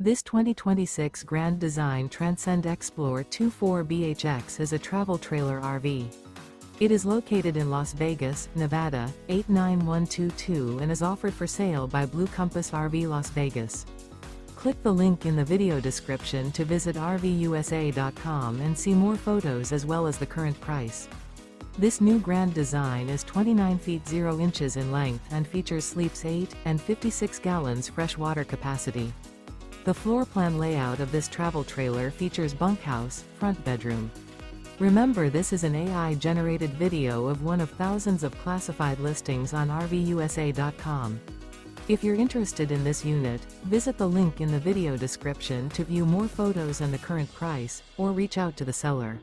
This 2026 Grand Design Transcend Xplor 24BHX is a travel trailer RV. It is located in Las Vegas, Nevada, 89122 and is offered for sale by Blue Compass RV Las Vegas. Click the link in the video description to visit RVUSA.com and see more photos as well as the current price. This new Grand Design is 29 feet 0 inches in length and features sleeps 8 and 56 gallons fresh water capacity. The floor plan layout of this travel trailer features bunkhouse, front bedroom. Remember, this is an AI-generated video of one of thousands of classified listings on RVUSA.com. If you're interested in this unit, visit the link in the video description to view more photos and the current price, or reach out to the seller.